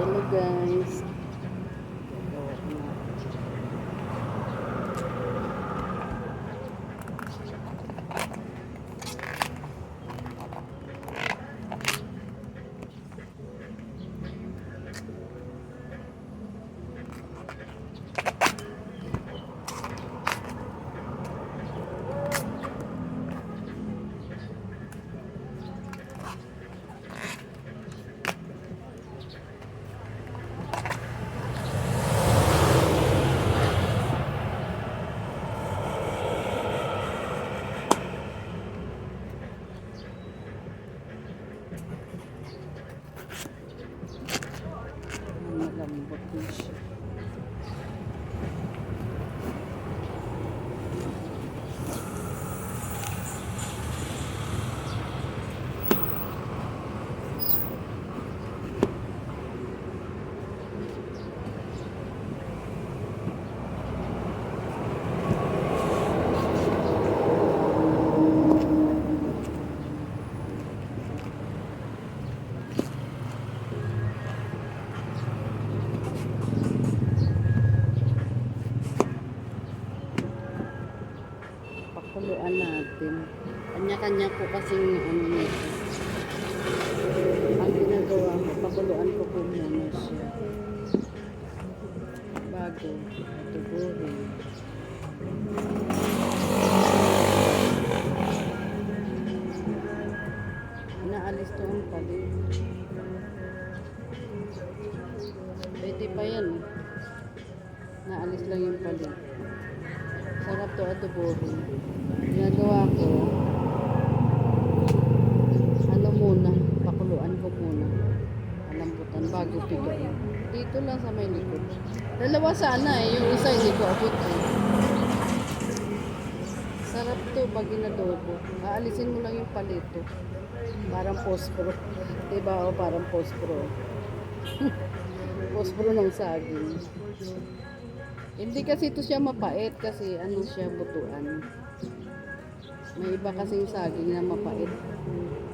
Hello guys. Malambot din siya. Pakuluan natin. Kanya-kanya po kasing ano nito. Ang ginagawa ko, pakuluan ko po muna siya. Bago tubuhin. Naalis to ang palit. Pwede pa yan. Naalis lang yung palit. Sarap to adobohin. Ginagawa ko, ano muna, pakuluan ko muna. Alambutan bago pigain. Dito lang sa may likod. Dalawa sana eh, yung isa hindi ko abot eh. Sarap to pag inadobo. Aalisin mo lang yung palito. Parang pospro. Diba o parang pospro. Pospro ng saging. Hindi kasi ito siya mapait kasi ano siya butuan. May iba kasing saging na mapait.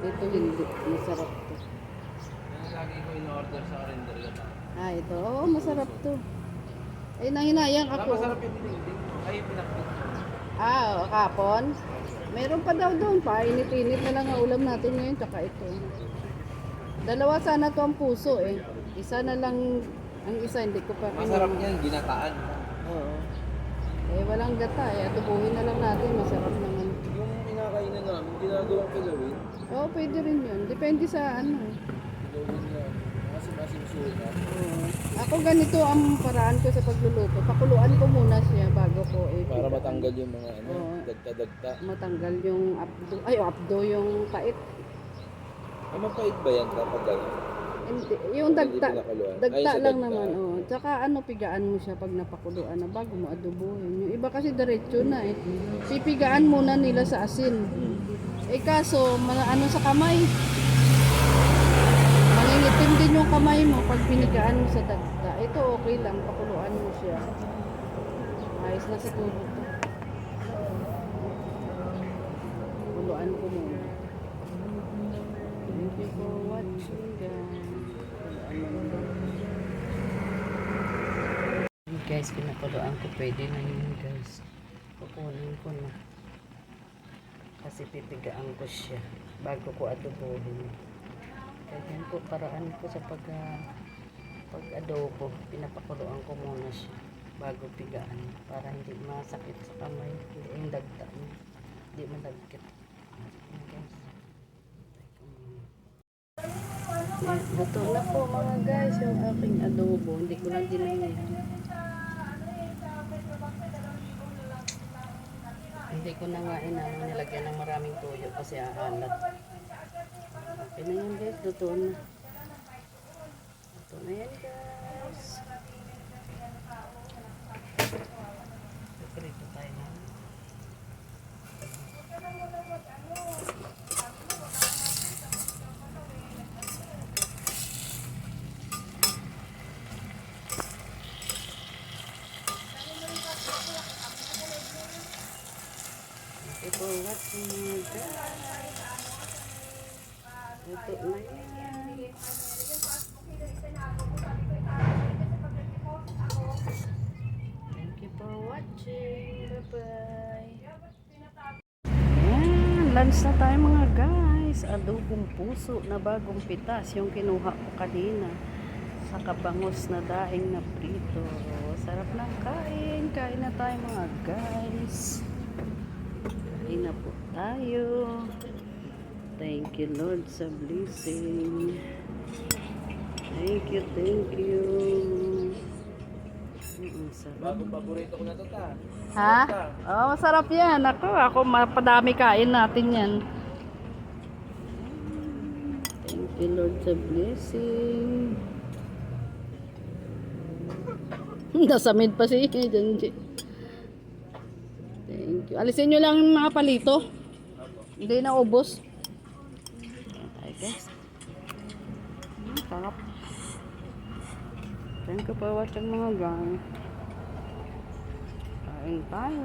Ito hindi. Masarap to. Yung saging ko in-order sa render ka. Ah, ito. Oo, masarap to. Eh, nanghinayang ako. Masarap yung dinding. Ay, pinakpit ko. Ah, kapon. Meron pa daw doon. Painit-init na lang ang ulam natin ngayon. Tsaka ito. Dalawa sana to ang puso eh. Isa na lang. Ang isa hindi ko pa Masarap niyan, ginataan. Oo. Eh, walang gata eh. Adobohin na lang natin. Masarap naman. Yung pinakainan namin, ginagawang kilawin. Oo, pwede rin yun. Depende sa ano. Kilawin lang. Masim-masim suka. Oo. Ako ganito ang paraan ko sa pagluluto. Pakuluan ko muna siya bago ko Para matanggal yung mga ano, Oo. dagta-dagta. matanggal yung abdo. Ay, abdo yung pait. Ay, mapait ba yan kapag gano'n? Hindi, yung Hindi dagta. pinakuluan. Ay, Dagta sa lang dagta. naman. Oh. Tsaka ano, pigaan mo siya pag napakuluan na bago mo adobohin. Yung iba kasi diretso na eh. Pipigaan muna nila sa asin. Eh kaso, ano sa kamay. Mangingitim din yung kamay mo pag pinigaan mo sa dagta. Ito okay lang, pakuluan mo siya. Ayos na siguro to. Pakuluan ko muna. Thank you for watching guys. Guys, pinakuluan ko. Pwede na yun guys. Kukunin ko na. Kasi pipigaan ko siya bago ko adobohin. Ganyan po paraan ko sa pag adobo. Pinapakuluan ko muna siya bago pigaan para hindi masakit sa kamay. Hindi yung dagta niya. Hindi madagkit. Luto na po mga guys yung aking adobo. Hindi ko lang dinamihan. Hindi ko na nga nilagyan ng maraming tuyo kasi aalat. Okay na yan guys, luto na. Luto na yan guys. Prito tayo na. Ito watching guys. Luto na yan. watching. Bye-bye. Ayan, lunch na tayo mga guys. Adobong puso na bagong pitas. Yung kinuha ko kanina. Sa kabangos na daing na prito. Sarap ng kain. Kain na tayo mga guys. Kain na po tayo. Thank you Lord sa blessing. Thank you, thank you. Sarap. Bagong paborito ko na to ta. Ha? Oh, masarap yan. Ako mapadami kain natin yan. Thank you Lord sa blessing. Nasamid pa si Janji. Thank you. Alisin nyo lang yung mga palito. Hindi na ubos. Ay guys. Sarap. Thank you for watching mga guys. Kain tayo.